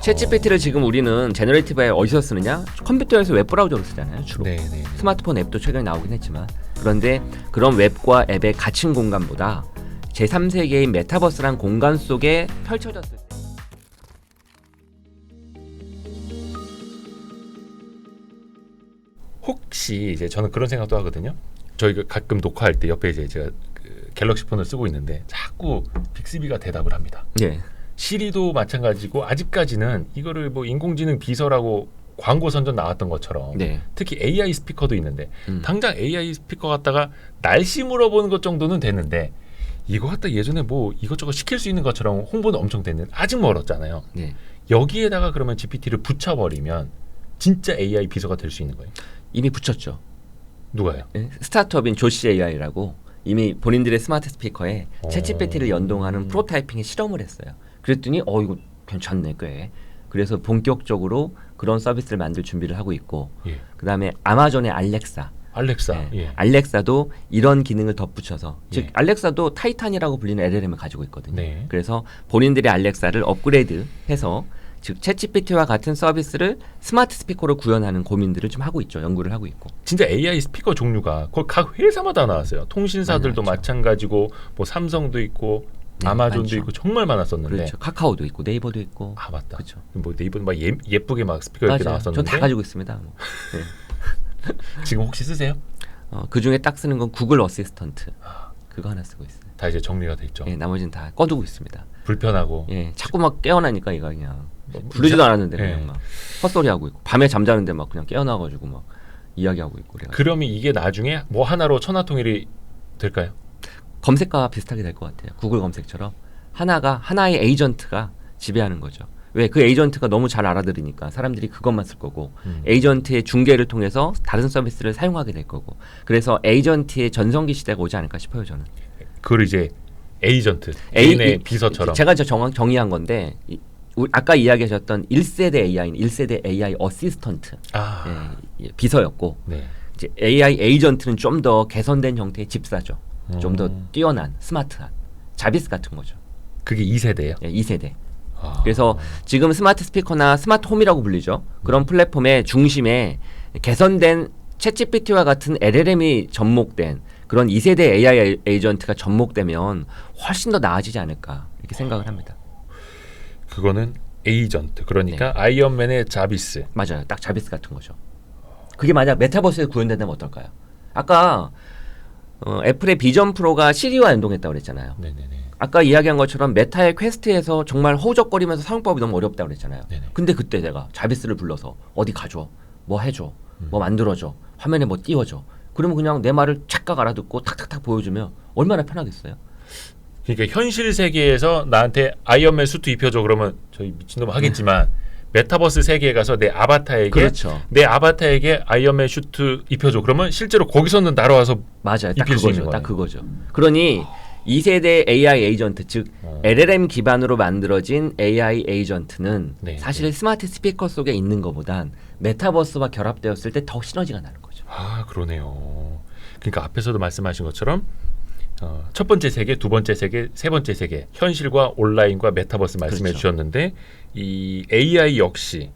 챗GPT를 지금 우리는 제너레이티브 AI 어디서 쓰느냐? 컴퓨터에서 웹브라우저로 쓰잖아요. 주로. 네네. 스마트폰 앱도 최근에 나오긴 했지만 그런데 그런 웹과 앱의 갇힌 공간보다 제3세계인 메타버스란 공간 속에 펼쳐졌을 때 혹시 이제 저는 그런 생각도 하거든요. 저희가 가끔 녹화할 때 옆에 이제 제가 그 갤럭시 폰을 쓰고 있는데 자꾸 빅스비가 대답을 합니다. 예. 시리도 마찬가지고 아직까지는 이거를 뭐 인공지능 비서라고 광고 선전 나왔던 것처럼 네. 특히 AI 스피커도 있는데 당장 AI 스피커 갖다가 날씨 물어보는 것 정도는 되는데 이거 갖다 예전에 뭐 이것저것 시킬 수 있는 것처럼 홍보는 엄청 됐는데 아직 멀었잖아요. 네. 여기에다가 그러면 GPT를 붙여버리면 진짜 AI 비서가 될 수 있는 거예요. 이미 붙였죠. 누가요? 예? 스타트업인 조시 AI라고 이미 본인들의 스마트 스피커에 챗GPT를 연동하는 프로타이핑에 실험을 했어요. 그랬더니 이거 괜찮네 꽤. 그래서 본격적으로 그런 서비스를 만들 준비를 하고 있고 예. 그다음에 아마존의 알렉사 예. 알렉사도 이런 기능을 덧붙여서 즉 예. 알렉사도 타이탄이라고 불리는 LLM을 가지고 있거든요. 네. 그래서 본인들의 알렉사를 업그레이드해서 즉 챗GPT와 같은 서비스를 스마트 스피커로 구현하는 고민들을 좀 하고 있죠. 연구를 하고 있고. 진짜 AI 스피커 종류가 거의 각 회사마다 나왔어요. 통신사들도 많죠. 마찬가지고 뭐 삼성도 있고 네, 아마존도 많죠. 있고 정말 많았었는데. 그렇죠. 카카오도 있고 네이버도 있고. 아 맞다. 그렇죠. 뭐 네이버는 막 예쁘게 막 스피커 이렇게 나왔었는데. 전 다 가지고 있습니다. 뭐. 네. 지금 혹시 쓰세요? 그 중에 딱 쓰는 건 구글 어시스턴트. 그거 하나 쓰고 있어요. 다 이제 정리가 돼 있죠. 예, 나머지는 다 꺼두고 있습니다. 불편하고. 예, 자꾸 막 깨어나니까 이거 그냥 부르지도 않았는데 그냥 막 헛소리 하고 있고 밤에 잠자는데 막 그냥 깨어나가지고 막 이야기하고 있고 그래가지고. 그러면 이게 나중에 뭐 하나로 천하통일이 될까요? 검색과 비슷하게 될 것 같아요. 구글 검색처럼 하나의 에이전트가 지배하는 거죠. 왜 그 에이전트가 너무 잘 알아들으니까 사람들이 그것만 쓸 거고 에이전트의 중개를 통해서 다른 서비스를 사용하게 될 거고 그래서 에이전트의 전성기 시대가 오지 않을까 싶어요 저는. 그걸 이제 에이전트, 개인의 비서처럼. 제가 정의한 건데 아까 이야기하셨던 1세대 AI는 1세대 AI 어시스턴트 비서였고 네. 이제 AI 에이전트는 좀 더 개선된 형태의 집사죠. 좀 더 뛰어난 스마트한 자비스 같은 거죠. 그게 2세대예요? 네, 2세대. 그래서 지금 스마트 스피커나 스마트 홈이라고 불리죠. 그런 플랫폼의 중심에 개선된 챗GPT와 같은 LLM이 접목된 그런 2세대 AI 에이전트가 접목되면 훨씬 더 나아지지 않을까 이렇게 생각을 합니다. 그거는 에이전트. 그러니까 아이언맨의 자비스. 맞아요. 딱 자비스 같은 거죠. 그게 만약 메타버스에 구현된다면 어떨까요? 아까 애플의 비전 프로가 시리와 연동했다고 그랬잖아요. 네네네. 아까 이야기한 것처럼 메타의 퀘스트에서 정말 허우적거리면서 사용법이 너무 어렵다고 그랬잖아요. 네네. 근데 그때 내가 자비스를 불러서 어디 가줘, 뭐 해줘, 뭐 만들어줘, 화면에 뭐 띄워줘. 그러면 그냥 내 말을 착각 알아듣고 탁탁탁 보여주면 얼마나 편하겠어요. 그러니까 현실 세계에서 나한테 아이언맨 수트 입혀줘 그러면 저희 미친놈 하겠지만 메타버스 세계에 가서 내 아바타에게 그렇죠. 내 아바타에게 아이언맨 슈트 입혀줘 그러면 실제로 거기서는 날아와서 맞아요. 딱 입힐 수 있는 그거죠. 딱 거네요. 그거죠. 그러니 2세대 AI 에이전트 즉 LLM 기반으로 만들어진 AI 에이전트는 네, 사실 스마트 스피커 속에 있는 것보단 메타버스와 결합되었을 때 더 시너지가 나는 거죠. 아 그러네요. 그러니까 앞에서도 말씀하신 것처럼 첫 번째 세계, 두 번째 세계, 세 번째 세계 현실과 온라인과 메타버스 말씀해 그렇죠. 주셨는데 이 AI 역시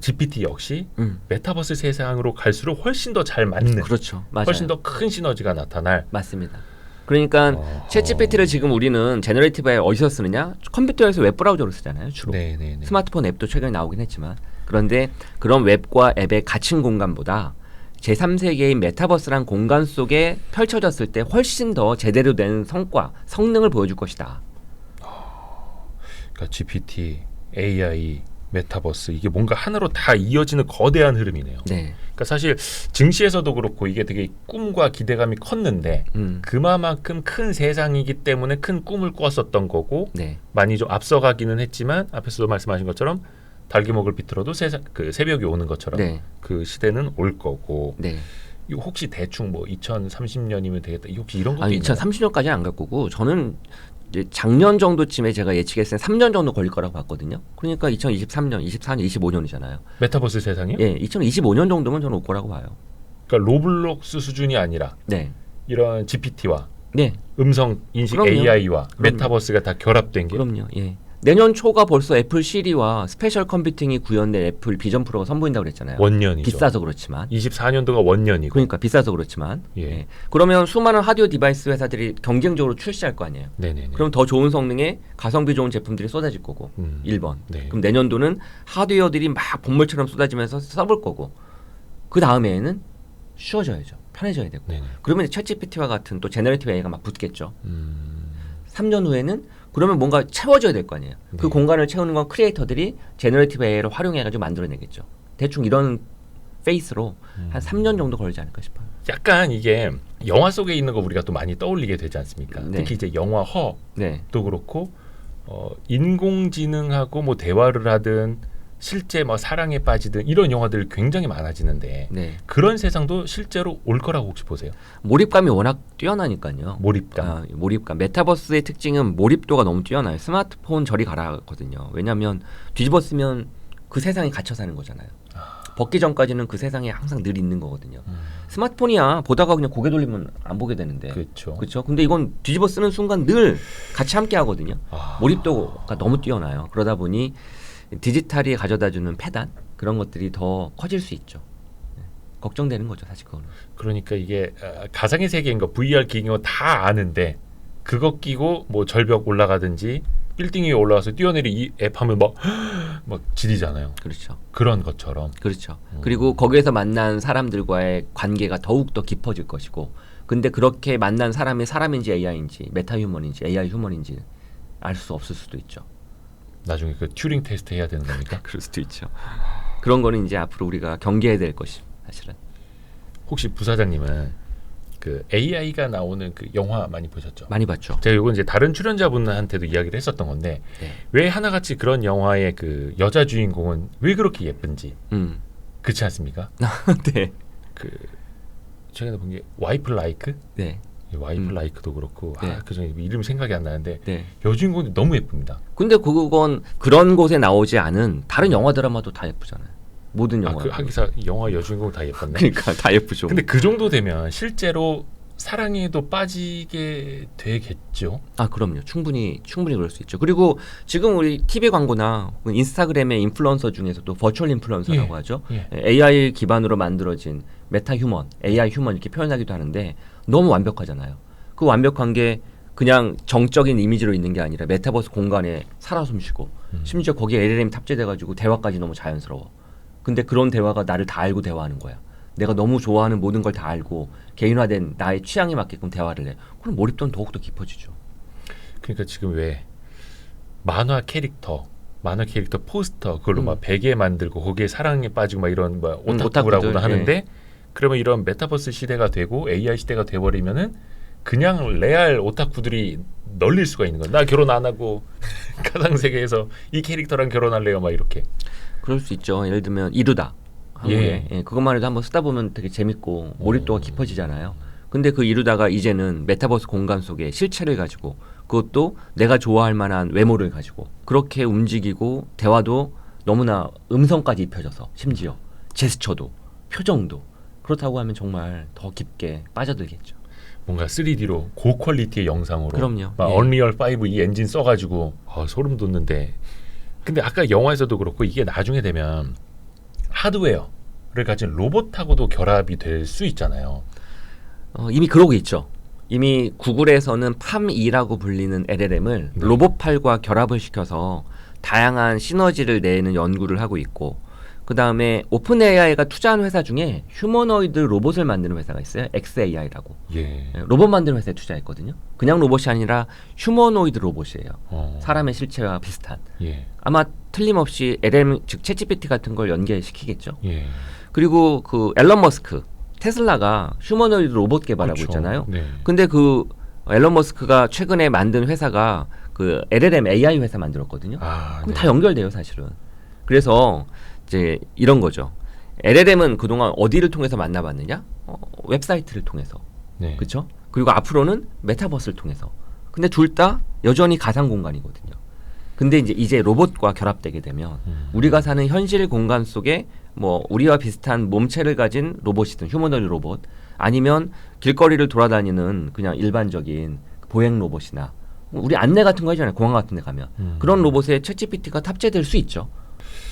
GPT 역시 메타버스 세상으로 갈수록 훨씬 더 잘 맞는 그렇죠. 맞아요. 훨씬 더 큰 시너지가 나타날 맞습니다. 그러니까 챗GPT를 지금 우리는 제너레이티브 AI 어디서 쓰느냐? 컴퓨터에서 웹브라우저로 쓰잖아요. 주로. 네네네. 스마트폰 앱도 최근에 나오긴 했지만 그런데 그런 웹과 앱의 갇힌 공간보다 제3세계인 메타버스란 공간 속에 펼쳐졌을 때 훨씬 더 제대로 된 성과, 성능을 보여줄 것이다. 그러니까 GPT, AI, 메타버스 이게 뭔가 하나로 다 이어지는 거대한 흐름이네요. 네. 그러니까 사실 증시에서도 그렇고 이게 되게 꿈과 기대감이 컸는데 그만큼 큰 세상이기 때문에 큰 꿈을 꾸었었던 거고 네. 많이 좀 앞서가기는 했지만 앞에서도 말씀하신 것처럼 달기목을 비틀어도 그 새벽이 오는 것처럼 네. 그 시대는 올 거고 네. 이거 혹시 대충 뭐 2030년이면 되겠다 혹시 이런 것도 아니, 있나요? 2030년까지는 안 갈 거고 저는 이제 작년 정도쯤에 제가 예측했을 때 3년 정도 걸릴 거라고 봤거든요. 그러니까 2023년, 24년, 25년이잖아요. 메타버스 세상이요? 예, 2025년 정도면 저는 올 거라고 봐요. 그러니까 로블록스 수준이 아니라 네. 이런 GPT와 네. 음성 인식 그럼요. AI와 그럼요. 메타버스가 다 결합된 게 그럼요. 예. 내년 초가 벌써 애플 시리와 스페셜 컴퓨팅이 구현된 애플 비전 프로가 선보인다고 그랬잖아요. 원년이죠. 비싸서 그렇지만. 24년도가 원년이고. 그러니까 비싸서 그렇지만. 예. 예. 그러면 수많은 하드웨어 디바이스 회사들이 경쟁적으로 출시할 거 아니에요. 네네네. 그럼 더 좋은 성능의 가성비 좋은 제품들이 쏟아질 거고 1번. 네. 그럼 내년도는 하드웨어들이 막 본물처럼 쏟아지면서 써볼 거고 그 다음에는 쉬워져야죠. 편해져야 되고. 네네. 그러면 챗GPT와 같은 또 제너레이티브 AI가 막 붙겠죠. 3년 후에는 그러면 뭔가 채워져야 될 거 아니에요. 그 네. 공간을 채우는 건 크리에이터들이 제너레이티브 AI를 활용해가지고 만들어내겠죠. 대충 이런 페이스로 한 3년 정도 걸리지 않을까 싶어요. 약간 이게 영화 속에 있는 거 우리가 또 많이 떠올리게 되지 않습니까? 네. 특히 이제 영화 허도 네, 그렇고 인공지능하고 뭐 대화를 하든 실제 뭐 사랑에 빠지든 이런 영화들 굉장히 많아지는데 네. 그런 세상도 실제로 올 거라고 혹시 보세요? 몰입감이 워낙 뛰어나니까요. 몰입감. 몰입감. 메타버스의 특징은 몰입도가 너무 뛰어나요. 스마트폰 저리 가라거든요. 왜냐하면 뒤집어 쓰면 그 세상에 갇혀 사는 거잖아요. 벗기 전까지는 그 세상에 항상 늘 있는 거거든요. 스마트폰이야 보다가 그냥 고개 돌리면 안 보게 되는데. 그렇죠. 그렇죠. 근데 이건 뒤집어 쓰는 순간 늘 같이 함께 하거든요. 몰입도가 너무 뛰어나요. 그러다 보니 디지털이 가져다주는 패단 그런 것들이 더 커질 수 있죠. 네. 걱정되는 거죠, 사실 그거는. 그러니까 이게 가상의 세계인 거 VR 기기인 거 다 아는데 그거 끼고 뭐 절벽 올라가든지 빌딩 위에 올라가서 뛰어내리 이 앱 하면 막 지리잖아요. 그렇죠. 그런 것처럼. 그렇죠. 그리고 거기에서 만난 사람들과의 관계가 더욱 더 깊어질 것이고, 근데 그렇게 만난 사람이 사람인지 AI인지, 메타 휴먼인지 AI 휴먼인지 알 수 없을 수도 있죠. 나중에 그 튜링 테스트 해야 되는 겁니까? 그럴 수도 있죠. 그런 거는 이제 앞으로 우리가 경계해야 될 것이 사실은. 혹시 부사장님은 그 AI가 나오는 그 영화 많이 보셨죠? 많이 봤죠. 제가 이건 이제 다른 출연자분한테도 이야기를 했었던 건데 네. 왜 하나같이 그런 영화의 그 여자 주인공은 왜 그렇게 예쁜지 그렇지 않습니까? 네. 그 최근에 본 게 와이프 라이크? 네. 와이프 라이크도 그렇고 네. 그 전에 이름 생각이 안 나는데 네. 여주인공이 너무 예쁩니다. 근데 그건 그런 곳에 나오지 않은 다른 영화 드라마도 다 예쁘잖아요. 모든 영화. 그 하기사 영화 여주인공 다 예뻤네. 그러니까 다 예쁘죠. 근데 그 정도 되면 실제로 사랑에도 빠지게 되겠죠. 그럼요. 충분히 그럴 수 있죠. 그리고 지금 우리 TV 광고나 인스타그램의 인플루언서 중에서도 버추얼 인플루언서라고 하죠. AI 기반으로 만들어진 메타 휴먼, AI 휴먼 이렇게 표현하기도 하는데 너무 완벽하잖아요. 그 완벽한 게 그냥 정적인 이미지로 있는 게 아니라 메타버스 공간에 살아 숨쉬고 심지어 거기에 LLM이 탑재돼가지고 대화까지 너무 자연스러워. 근데 그런 대화가 나를 다 알고 대화하는 거야. 내가 너무 좋아하는 모든 걸 다 알고 개인화된 나의 취향에 맞게끔 대화를 해. 그럼 몰입도는 더욱더 깊어지죠. 그러니까 지금 왜 만화 캐릭터 포스터 그걸로 막 베개 만들고 거기에 사랑에 빠지고 막 이런 뭐 오타쿠라고도 하는데 예. 그러면 이런 메타버스 시대가 되고 AI 시대가 돼버리면은 그냥 레알 오타쿠들이 널릴 수가 있는 거야. 나 결혼 안 하고 가상 세계에서 이 캐릭터랑 결혼할래요, 막 이렇게. 그럴 수 있죠. 예를 들면 이루다. 한국에. 예, 그것만 해도 한번 쓰다 보면 되게 재밌고 몰입도가 깊어지잖아요. 근데 그 이루다가 이제는 메타버스 공간 속에 실체를 가지고 그것도 내가 좋아할 만한 외모를 가지고 그렇게 움직이고 대화도 너무나 음성까지 입혀져서 심지어 제스처도 표정도 그렇다고 하면 정말 더 깊게 빠져들겠죠. 뭔가 3D로 고퀄리티의 영상으로 그럼요. 막 예. 언리얼 5 이 엔진 써가지고 소름 돋는데 근데 아까 영화에서도 그렇고 이게 나중에 되면 하드웨어를 가진 로봇하고도 결합이 될 수 있잖아요. 이미 그러고 있죠. 이미 구글에서는 팜2라고 불리는 LLM을 네. 로봇팔과 결합을 시켜서 다양한 시너지를 내는 연구를 하고 있고 그 다음에 오픈 AI가 투자한 회사 중에 휴머노이드 로봇을 만드는 회사가 있어요. XAI라고. 예. 로봇 만드는 회사에 투자했거든요. 그냥 로봇이 아니라 휴머노이드 로봇이에요. 사람의 실체와 비슷한. 예. 아마 틀림없이 LLM 즉 챗GPT 같은 걸 연계시키겠죠. 예. 그리고 그 앨런 머스크 테슬라가 휴머노이드 로봇 개발하고 그렇죠. 있잖아요. 네. 근데 그 앨런 머스크가 최근에 만든 회사가 그 LLM AI 회사 만들었거든요. 그럼 네. 다 연결돼요, 사실은. 그래서 이제 이런 거죠. LLM은 그동안 어디를 통해서 만나봤느냐? 웹사이트를 통해서. 네. 그렇죠? 그리고 앞으로는 메타버스를 통해서. 근데 둘 다 여전히 가상 공간이거든요. 근데 이제 로봇과 결합되게 되면 우리가 사는 현실 공간 속에 뭐 우리와 비슷한 몸체를 가진 로봇이든 휴머노이드 로봇 아니면 길거리를 돌아다니는 그냥 일반적인 보행 로봇이나 우리 안내 같은 거 하잖아요. 공항 같은 데 가면. 그런 로봇에 챗GPT가 탑재될 수 있죠.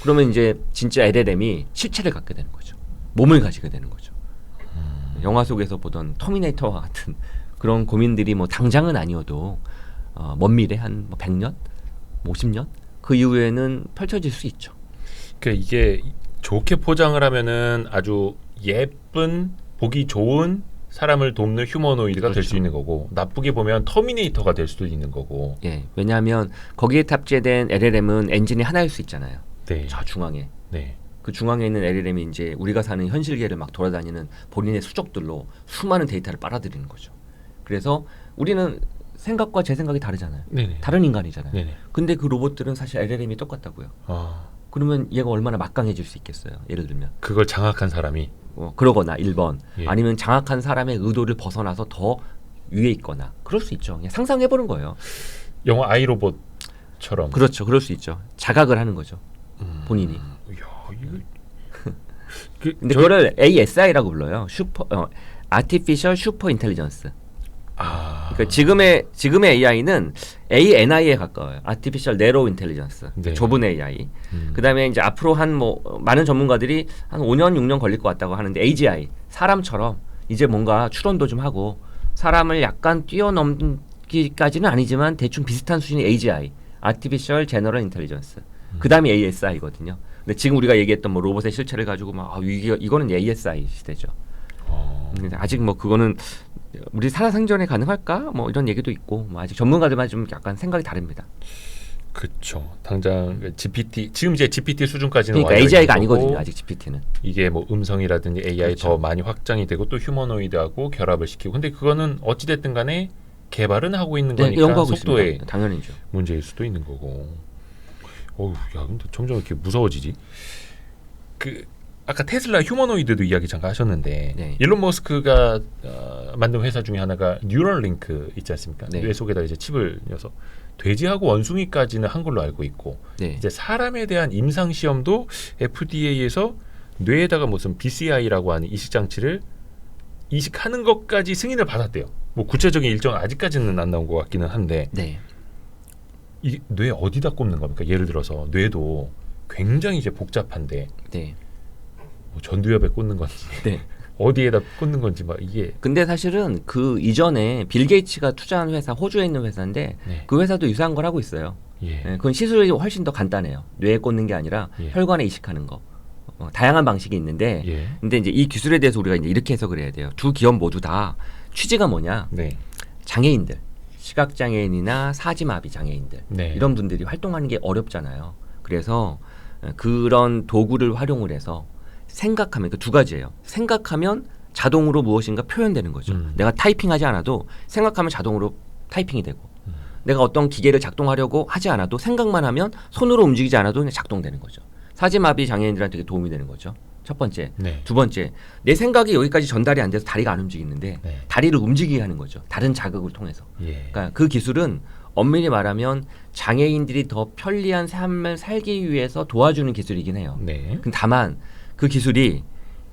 그러면 이제 진짜 LLM이 실체를 갖게 되는 거죠. 몸을 가지게 되는 거죠. 영화 속에서 보던 터미네이터와 같은 그런 고민들이 뭐 당장은 아니어도 먼 미래 한 100년, 50년 그 이후에는 펼쳐질 수 있죠. 그러니까 이게 좋게 포장을 하면은 아주 예쁜 보기 좋은 사람을 돕는 휴머노이드가 될 수 있는 거고 나쁘게 보면 터미네이터가 될 수도 있는 거고. 예, 왜냐하면 거기에 탑재된 LLM은 엔진이 하나일 수 있잖아요. 네. 저 중앙에. 네. 그 중앙에 있는 LLM이 이제 우리가 사는 현실계를 막 돌아다니는 본인의 수적들로 수많은 데이터를 빨아들이는 거죠. 그래서 우리는 생각과 제 생각이 다르잖아요. 네네. 다른 인간이잖아요. 네네. 근데 그 로봇들은 사실 LLM이 똑같다고요. 그러면 얘가 얼마나 막강해질 수 있겠어요. 예를 들면 그걸 장악한 사람이 그러거나 1번 예. 아니면 장악한 사람의 의도를 벗어나서 더 위에 있거나 그럴 수 있죠. 그냥 상상해보는 거예요. 영화 아이로봇처럼. 그렇죠. 그럴 수 있죠. 자각을 하는 거죠. 본인이. 이야, 이거 근데 그거를 ASI라고 불러요. Artificial Super Intelligence. 그러니까 지금의 AI는 ANI에 가까워요. Artificial Narrow Intelligence. 네. 좁은 AI. 그다음에 이제 앞으로 많은 전문가들이 한 5년 6년 걸릴 것 같다고 하는데 AGI 사람처럼 이제 뭔가 추론도 좀 하고 사람을 약간 뛰어넘기까지는 아니지만 대충 비슷한 수준의 AGI, Artificial General Intelligence. 그다음이 ASI거든요. 근데 지금 우리가 얘기했던 뭐 로봇의 실체를 가지고 이거는 ASI 시대죠. 근데 아직 뭐 그거는 우리 살아생전에 가능할까? 뭐 이런 얘기도 있고 뭐 아직 전문가들만 좀 약간 생각이 다릅니다. 그렇죠. 당장 GPT 지금 이제 GPT 수준까지는 그러니까 AGI가 아니거든요. 아직 GPT는. 이게 뭐 음성이라든지 AI 그렇죠. 더 많이 확장이 되고 또 휴머노이드하고 결합을 시키고 근데 그거는 어찌 됐든 간에 개발은 하고 있는 거니까 연구하고 속도의 있습니다. 당연히죠. 문제일 수도 있는 거고. 어우, 야, 근데 점점 이렇게 무서워지지. 아까 테슬라 휴머노이드도 이야기 잠깐 하셨는데 네. 일론 머스크가 만든 회사 중에 하나가 뉴럴링크 있지 않습니까? 네. 뇌 속에다 이제 칩을 넣어서 돼지하고 원숭이까지는 한 걸로 알고 있고 네. 이제 사람에 대한 임상 시험도 FDA에서 뇌에다가 무슨 BCI라고 하는 이식 장치를 이식하는 것까지 승인을 받았대요. 뭐 구체적인 일정 아직까지는 안 나온 것 같기는 한데 네. 이 뇌 어디다 꼽는 겁니까? 예를 들어서 뇌도 굉장히 이제 복잡한데 네. 뭐 전두엽에 꽂는 건지 네. 어디에다 꽂는 건지 막 이게 근데 사실은 그 이전에 빌 게이츠가 투자한 회사 호주에 있는 회사인데 네. 그 회사도 유사한 걸 하고 있어요. 예. 그건 시술이 훨씬 더 간단해요. 뇌에 꽂는 게 아니라 예. 혈관에 이식하는 거. 다양한 방식이 있는데 예. 근데 이제 이 기술에 대해서 우리가 이제 이렇게 해석을 해야 돼요. 두 기업 모두 다 취지가 뭐냐? 네. 장애인들, 시각장애인이나 사지마비 장애인들 네. 이런 분들이 활동하는 게 어렵잖아요. 그래서 그런 도구를 활용을 해서 생각하면 그 두 가지예요. 생각하면 자동으로 무엇인가 표현되는 거죠. 내가 타이핑하지 않아도 생각하면 자동으로 타이핑이 되고 내가 어떤 기계를 작동하려고 하지 않아도 생각만 하면 손으로 움직이지 않아도 그냥 작동되는 거죠. 사지마비 장애인들한테 도움이 되는 거죠. 첫 번째. 네. 두 번째. 내 생각이 여기까지 전달이 안 돼서 다리가 안 움직이는데 네. 다리를 움직이게 하는 거죠. 다른 자극을 통해서. 예. 그러니까 그 기술은 엄밀히 말하면 장애인들이 더 편리한 삶을 살기 위해서 도와주는 기술이긴 해요. 네. 다만 그 기술이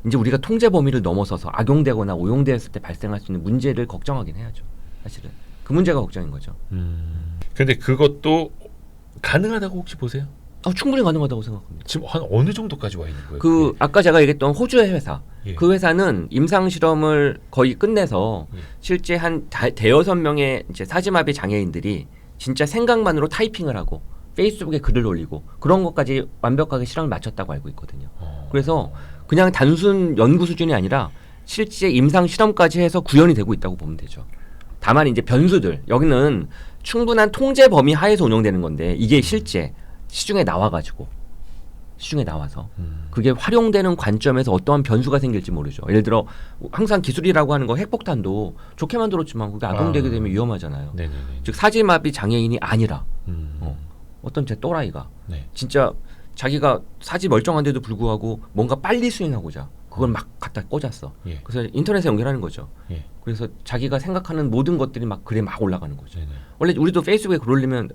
이제 우리가 통제 범위를 넘어서서 악용되거나 오용되었을 때 발생할 수 있는 문제를 걱정하긴 해야죠. 사실은 그 문제가 걱정인 거죠. 근데 그것도 가능하다고 혹시 보세요? 충분히 가능하다고 생각합니다. 지금 한 어느 정도까지 와 있는 거예요? 그 그게? 아까 제가 얘기했던 호주의 회사, 예. 그 회사는 임상 실험을 거의 끝내서 예. 실제 한 대여섯 명의 이제 사지마비 장애인들이 진짜 생각만으로 타이핑을 하고 페이스북에 글을 올리고 그런 것까지 완벽하게 실험을 마쳤다고 알고 있거든요. 그래서 그냥 단순 연구 수준이 아니라 실제 임상 실험까지 해서 구현이 되고 있다고 보면 되죠. 다만 이제 변수들 여기는 충분한 통제 범위 하에서 운영되는 건데 이게 실제 시중에 나와가지고 시중에 나와서 그게 활용되는 관점에서 어떠한 변수가 생길지 모르죠. 예를 들어 항상 기술이라고 하는 거 핵폭탄도 좋게 만들었지만 그게 악용되게 되면 위험하잖아요. 네네네. 즉 사지마비 장애인이 아니라 어떤 제 또라이가 네. 진짜 자기가 사지 멀쩡한데도 불구하고 뭔가 빨리 수행하고자 그걸 막 갖다 꽂았어. 예. 그래서 인터넷에 연결하는 거죠. 예. 그래서 자기가 생각하는 모든 것들이 막 글에 막 올라가는 거죠. 네네. 원래 우리도 페이스북에 글 올리면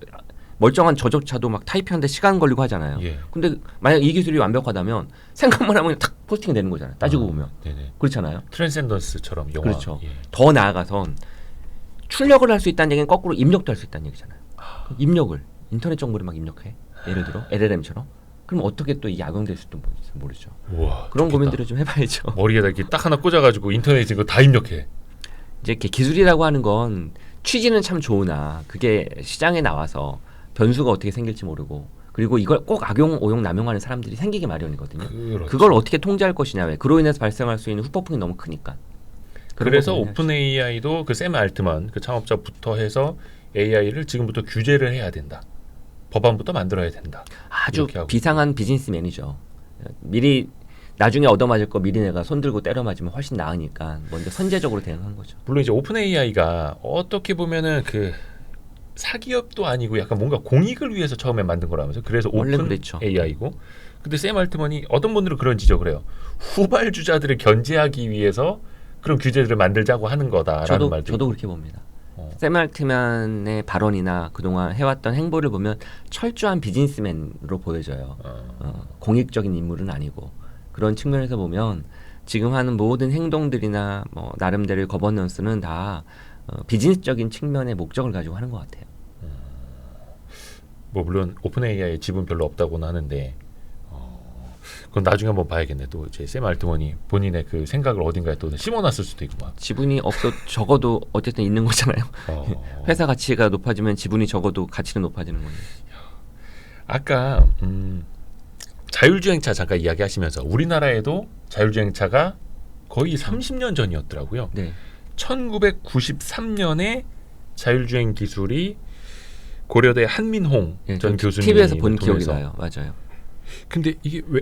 멀쩡한 저조차도 막 타이핑하는데 시간 걸리고 하잖아요. 예. 근데 만약 이 기술이 완벽하다면 생각만 하면 탁 포스팅이 되는 거잖아요. 따지고 보면. 네네. 그렇잖아요. 트랜센던스처럼 영화. 그렇죠. 예. 더 나아가선 출력을 할 수 있다는 얘기는 거꾸로 입력도 할 수 있다는 얘기잖아요. 입력을 인터넷 정보를 막 입력해. 예를 들어 LLM처럼. 그럼 어떻게 또 이게 악용될 수도 모르죠. 우와, 그런 좋겠다. 고민들을 좀 해봐야죠. 머리에다 이렇게 딱 하나 꽂아가지고 인터넷에 있는 거 다 입력해. 이제 이렇게 기술이라고 하는 건 취지는 참 좋으나 그게 시장에 나와서 변수가 어떻게 생길지 모르고 그리고 이걸 꼭 악용, 오용, 남용하는 사람들이 생기기 마련이거든요. 그렇죠. 그걸 어떻게 통제할 것이냐. 왜? 그로 인해서 발생할 수 있는 후폭풍이 너무 크니까. 그런 그래서 거 고민해야죠. 오픈 AI도 그 샘 알트만 그 창업자부터 해서 AI를 지금부터 규제를 해야 된다. 법안부터 만들어야 된다. 아주 이렇게 하고 비상한 비즈니스맨이죠. 미리 나중에 얻어맞을 거 미리 내가 손들고 때려 맞으면 훨씬 나으니까 먼저 선제적으로 대응한 거죠. 물론 이제 오픈 AI가 어떻게 보면은 그 사기업도 아니고 약간 뭔가 공익을 위해서 처음에 만든 거라면서 그래서 원래 오픈 그랬죠. AI고 근데 샘 알트만이 어떤 분들은 그런 지적을 해요. 후발주자들을 견제하기 위해서 그런 규제들을 만들자고 하는 거다라는 말도 저도 있고. 그렇게 봅니다. 샘 알트만의 발언이나 그동안 해왔던 행보를 보면 철저한 비즈니스맨으로 보여져요. 공익적인 인물은 아니고 그런 측면에서 보면 지금 하는 모든 행동들이나 뭐 나름대로의 거버넌스는 다 비즈니스적인 측면의 목적을 가지고 하는 것 같아요. 뭐 물론 오픈 AI에 지분 별로 없다고는 하는데 그건 나중에 한번 봐야겠네. 또 이제 샘 알트만이 본인의 그 생각을 어딘가에 또 심어놨을 수도 있고 막. 지분이 없어 적어도 어쨌든 있는 거잖아요. 어. 회사 가치가 높아지면 지분이 적어도 가치는 높아지는 건데. 아까 자율주행차 잠깐 이야기하시면서 우리나라에도 자율주행차가 거의 30년 전이었더라고요. 네. 1993년에 자율주행 기술이 고려대 한민홍 예, 전 교수님 TV에서 본 기억이 나요. 맞아요. 근데 이게 왜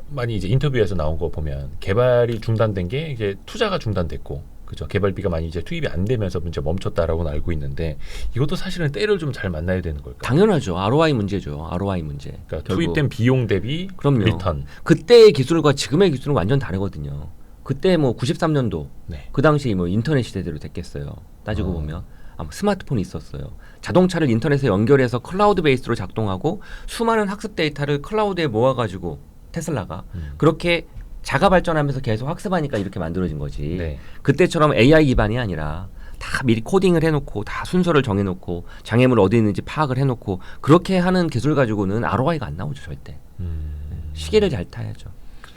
많이 이제 인터뷰에서 나온 거 보면 개발이 중단된 게 이제 투자가 중단됐고 그죠 개발비가 많이 이제 투입이 안 되면서 이제 멈췄다라고는 알고 있는데 이것도 사실은 때를 좀 잘 만나야 되는 걸까? 당연하죠. ROI 문제죠. ROI 문제. 그러니까 결국 투입된 비용 대비 그럼요. 리턴. 그때의 기술과 지금의 기술은 완전 다르거든요. 그때 뭐 93년도 네. 그 당시 뭐 인터넷 시대대로 됐겠어요. 따지고 보면 아마 스마트폰이 있었어요. 자동차를 인터넷에 연결해서 클라우드 베이스로 작동하고 수많은 학습 데이터를 클라우드에 모아가지고 테슬라가 그렇게 자가 발전하면서 계속 학습하니까 이렇게 만들어진 거지. 네. 그때처럼 AI 기반이 아니라 다 미리 코딩을 해놓고 다 순서를 정해놓고 장애물 어디 있는지 파악을 해놓고 그렇게 하는 기술 가지고는 ROI가 안 나오죠 절대. 시계를 잘 타야죠.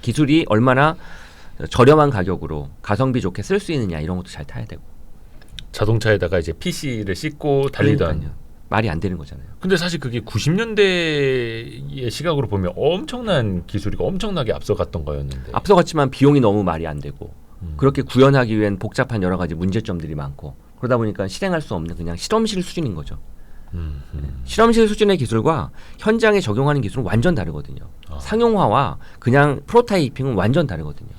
기술이 얼마나 저렴한 가격으로 가성비 좋게 쓸 수 있느냐 이런 것도 잘 타야 되고. 자동차에다가 이제 PC를 싣고 달리던. 그러니까요. 말이 안 되는 거잖아요. 근데 사실 그게 90년대의 시각으로 보면 엄청난 기술이고 엄청나게 앞서갔던 거였는데. 앞서갔지만 비용이 너무 말이 안 되고 그렇게 구현하기 위한 복잡한 여러 가지 문제점들이 많고 그러다 보니까 실행할 수 없는 그냥 실험실 수준인 거죠. 실험실 수준의 기술과 현장에 적용하는 기술은 완전 다르거든요. 상용화와 그냥 프로타이핑은 완전 다르거든요.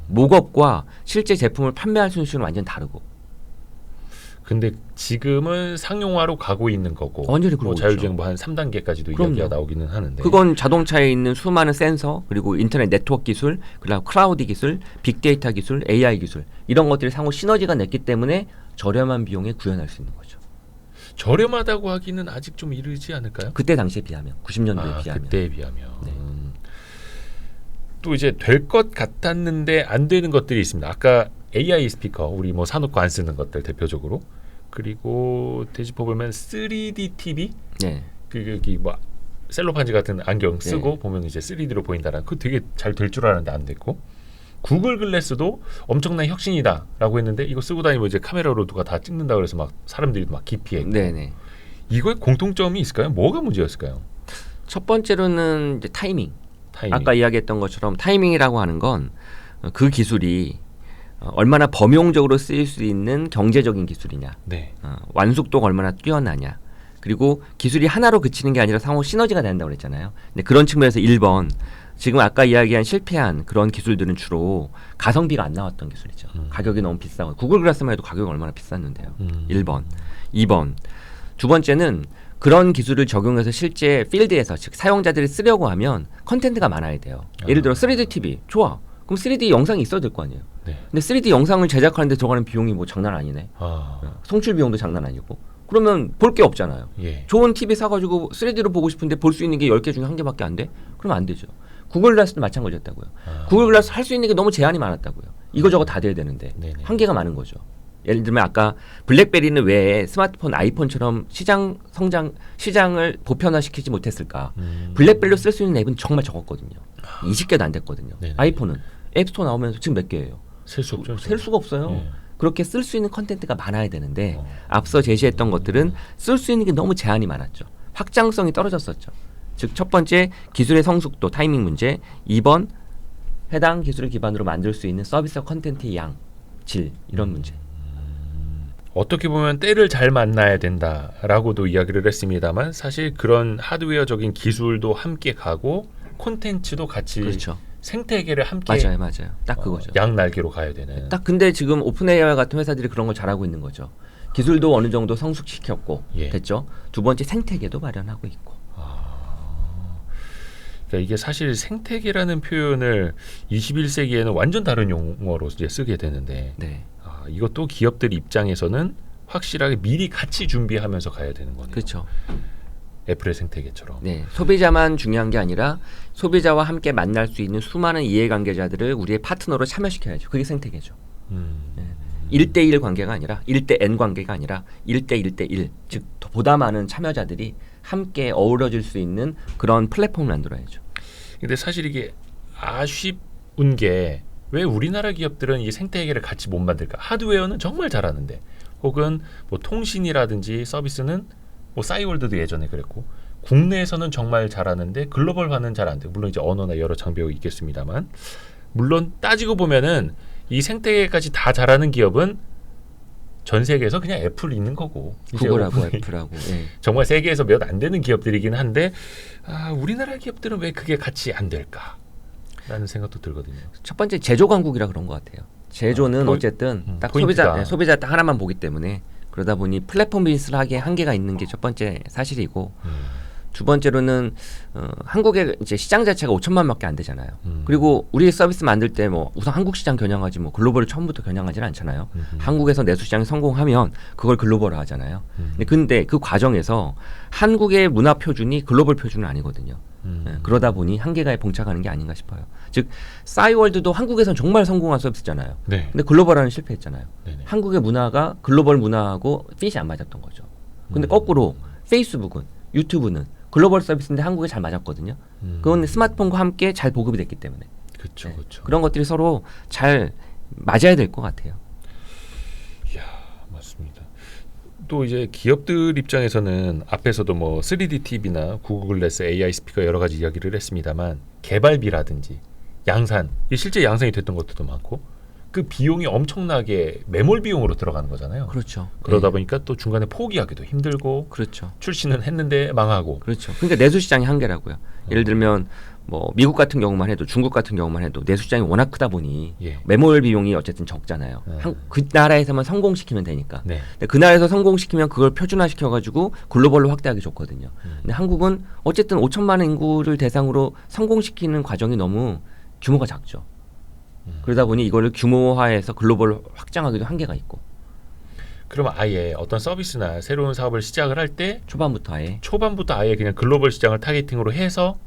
목업과 실제 제품을 판매할 수 있는 수준은 완전 다르고. 근데 지금은 상용화로 가고 있는 거고 완전히 그러고 뭐 자율주행 뭐 한 3단계까지도 그럼요. 이야기가 나오기는 하는데 그건 자동차에 있는 수많은 센서 그리고 인터넷 네트워크 기술 그리고 클라우드 기술 빅데이터 기술 AI 기술 이런 것들이 상호 시너지가 냈기 때문에 저렴한 비용에 구현할 수 있는 거죠. 저렴하다고 하기는 아직 좀 이르지 않을까요? 그때 당시에 비하면 90년도에 비하면 그때에 비하면 네. 또 이제 될 것 같았는데 안 되는 것들이 있습니다. 아까 AI 스피커 우리 뭐 사놓고 안 쓰는 것들 대표적으로 그리고 되짚어 보면 3D TV 네. 여기 뭐 셀로판지 같은 안경 쓰고 네. 보면 이제 3D로 보인다라는 그거 되게 잘 될 줄 알았는데 안 됐고 구글 글래스도 엄청난 혁신이다라고 했는데 이거 쓰고 다니면 이제 카메라로 누가 다 찍는다 그래서 막 사람들이 막 기피했고 네네. 이거에 공통점이 있을까요? 뭐가 문제였을까요? 첫 번째로는 이제 타이밍. 타이밍. 아까 이야기했던 것처럼 타이밍이라고 하는 건 그 기술이 얼마나 범용적으로 쓰일 수 있는 경제적인 기술이냐, 네. 완숙도가 얼마나 뛰어나냐, 그리고 기술이 하나로 그치는 게 아니라 상호 시너지가 된다고 그랬잖아요. 근데 그런 측면에서 1번 지금 아까 이야기한 실패한 그런 기술들은 주로 가성비가 안 나왔던 기술이죠. 가격이 너무 비싸고 구글 글라스만 해도 가격이 얼마나 비쌌는데요. 1번. 2번. 두 번째는 그런 기술을 적용해서 실제 필드에서 즉 사용자들이 쓰려고 하면 컨텐츠가 많아야 돼요. 예를 들어 3D TV 좋아. 그럼 3D 영상이 있어야 될 거 아니에요. 네. 근데 3D 영상을 제작하는데 들어가는 비용이 뭐 장난 아니네. 송출 비용도 장난 아니고. 그러면 볼 게 없잖아요. 예. 좋은 TV 사가지고 3D로 보고 싶은데 볼 수 있는 게 10개 중에 1개밖에 안 돼? 그러면 안 되죠. 구글 글라스도 마찬가지였다고요. 구글 글라스 할 수 있는 게 너무 제한이 많았다고요. 이거저거 다 돼야 되는데 네네. 한계가 많은 거죠. 예를 들면 아까 블랙베리는 왜 스마트폰 아이폰처럼 시장을 보편화시키지 못했을까? 블랙베리로 쓸 수 있는 앱은 정말 적었거든요. 20개도 안 됐거든요. 네네. 아이폰은 앱스토어 나오면서 지금 몇 개예요? 셀 수 없죠. 셀 수가 없어요. 네. 그렇게 쓸 수 있는 컨텐츠가 많아야 되는데 앞서 제시했던 것들은 쓸 수 있는 게 너무 제한이 많았죠. 확장성이 떨어졌었죠. 즉 첫 번째 기술의 성숙도 타이밍 문제, 2번 해당 기술을 기반으로 만들 수 있는 서비스 컨텐츠의 양, 질 이런 문제. 어떻게 보면 때를 잘 만나야 된다라고도 이야기를 했습니다만 사실 그런 하드웨어적인 기술도 함께 가고 콘텐츠도 같이 그렇죠. 생태계를 함께 맞아요. 딱 그거죠. 양날개로 가야 되는. 딱 근데 지금 오픈AI 같은 회사들이 그런 걸 잘하고 있는 거죠. 기술도 어느 정도 성숙시켰고 예. 됐죠. 두 번째 생태계도 마련하고 있고. 그러니까 이게 사실 생태계라는 표현을 21세기에는 완전 다른 용어로 이제 쓰게 되는데 네, 이것도 기업들 입장에서는 확실하게 미리 같이 준비하면서 가야 되는 거네요. 그렇죠. 애플의 생태계처럼. 네, 소비자만 중요한 게 아니라 소비자와 함께 만날 수 있는 수많은 이해관계자들을 우리의 파트너로 참여시켜야죠. 그게 생태계죠. 네. 1대1 관계가 아니라 1대 N 관계가 아니라 1대1대1 즉 보다 많은 참여자들이 함께 어우러질 수 있는 그런 플랫폼을 만들어야죠. 근데 사실 이게 아쉬운 게 왜 우리나라 기업들은 이 생태계를 같이 못 만들까? 하드웨어는 정말 잘하는데 혹은 뭐 통신이라든지 서비스는 뭐 싸이월드도 예전에 그랬고 국내에서는 정말 잘하는데 글로벌화는 잘 안 돼요. 물론 이제 언어나 여러 장벽이 있겠습니다만 물론 따지고 보면은 이 생태계까지 다 잘하는 기업은 전 세계에서 그냥 애플이 있는 거고 구글하고 애플하고. 예. 정말 세계에서 몇 안 되는 기업들이긴 한데 우리나라 기업들은 왜 그게 같이 안 될까? 라는 생각도 들거든요. 첫 번째 제조 강국이라 그런 것 같아요. 제조는 포- 어쨌든 딱 포인트가. 소비자 딱 하나만 보기 때문에 그러다 보니 플랫폼 비즈니스를 하기에 한계가 있는 게 첫 번째 사실이고 두 번째로는 한국의 이제 시장 자체가 5천만밖에 안 되잖아요. 그리고 우리 서비스 만들 때 뭐 우선 한국 시장 겨냥하지 뭐 글로벌을 처음부터 겨냥하지는 않잖아요. 한국에서 내수 시장이 성공하면 그걸 글로벌화 하잖아요. 근데 그 과정에서 한국의 문화 표준이 글로벌 표준은 아니거든요. 예, 그러다 보니 한계가에 봉착하는 게 아닌가 싶어요. 즉 싸이월드도 한국에서는 정말 성공한 서비스잖아요. 네. 근데 글로벌화는 실패했잖아요. 네네. 한국의 문화가 글로벌 문화하고 핏이 안 맞았던 거죠. 근데 거꾸로 페이스북은 유튜브는 글로벌 서비스인데 한국에 잘 맞았거든요. 그건 스마트폰과 함께 잘 보급이 됐기 때문에. 그렇죠, 네. 그렇죠. 그런 것들이 서로 잘 맞아야 될 것 같아요. 이야, 맞습니다. 또 이제 기업들 입장에서는 앞에서도 뭐 3D TV나 구글 글래스, AI 스피커 여러 가지 이야기를 했습니다만 개발비라든지 양산, 이 실제 양산이 됐던 것들도 많고 그 비용이 엄청나게 매몰 비용으로 들어가는 거잖아요. 그렇죠. 그러다 네. 보니까 또 중간에 포기하기도 힘들고 그렇죠. 출시는 했는데 망하고. 그렇죠. 그러니까 내수 시장이 한계라고요. 예를 들면 뭐 미국 같은 경우만 해도 중국 같은 경우만 해도 내수 시장이 워낙 크다 보니 예. 매몰 비용이 어쨌든 적잖아요. 그 나라에서만 성공시키면 되니까. 네. 근데 그 나라에서 성공시키면 그걸 표준화시켜가지고 글로벌로 확대하기 좋거든요. 근데 한국은 어쨌든 5천만 원 인구를 대상으로 성공시키는 과정이 너무 규모가 작죠. 그러다 보니 이거를 규모화해서 글로벌 확장하기도 한계가 있고. 그러면 아예 어떤 서비스나 새로운 사업을 시작을 할 때 초반부터 아예. 초반부터 아예 그냥 글로벌 시장을 타겟팅으로 해서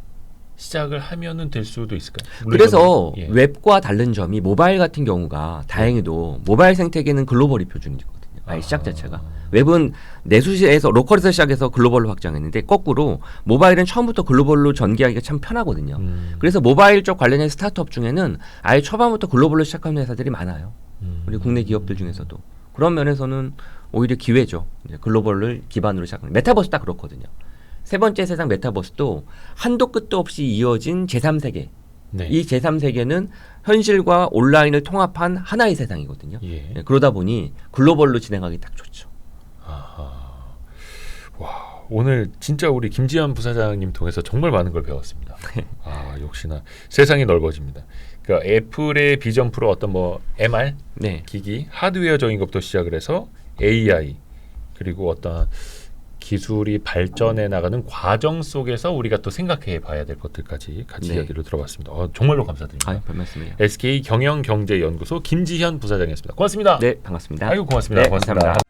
시작을 하면은 될 수도 있을까요? 물론 그래서 예. 웹과 다른 점이 모바일 같은 경우가 다행히도 모바일 생태계는 글로벌이 표준이거든요. 아예 시작 자체가. 웹은 내수시에서 로컬에서 시작해서 글로벌로 확장했는데 거꾸로 모바일은 처음부터 글로벌로 전개하기가 참 편하거든요. 그래서 모바일 쪽 관련된 스타트업 중에는 아예 초반부터 글로벌로 시작하는 회사들이 많아요. 우리 국내 기업들 중에서도. 그런 면에서는 오히려 기회죠. 이제 글로벌을 기반으로 시작하는. 메타버스 딱 그렇거든요. 세 번째 세상 메타버스도 한도 끝도 없이 이어진 제3세계. 네. 이 제3세계는 현실과 온라인을 통합한 하나의 세상이거든요. 예. 네, 그러다 보니 글로벌로 진행하기 딱 좋죠. 와, 오늘 진짜 우리 김지현 부사장님 통해서 정말 많은 걸 배웠습니다. 역시나 세상이 넓어집니다. 그러니까 애플의 비전 프로 어떤 뭐 MR 네. 기기 하드웨어적인 것부터 시작을 해서 AI 그리고 어떤 기술이 발전해 나가는 과정 속에서 우리가 또 생각해 봐야 될 것들까지 같이 네. 이야기를 들어봤습니다. 정말로 감사드립니다. 아유, 별말씀이에요. SK 경영경제연구소 김지현 부사장이었습니다. 고맙습니다. 네, 반갑습니다. 아이고 고맙습니다. 네, 고맙습니다. 감사합니다.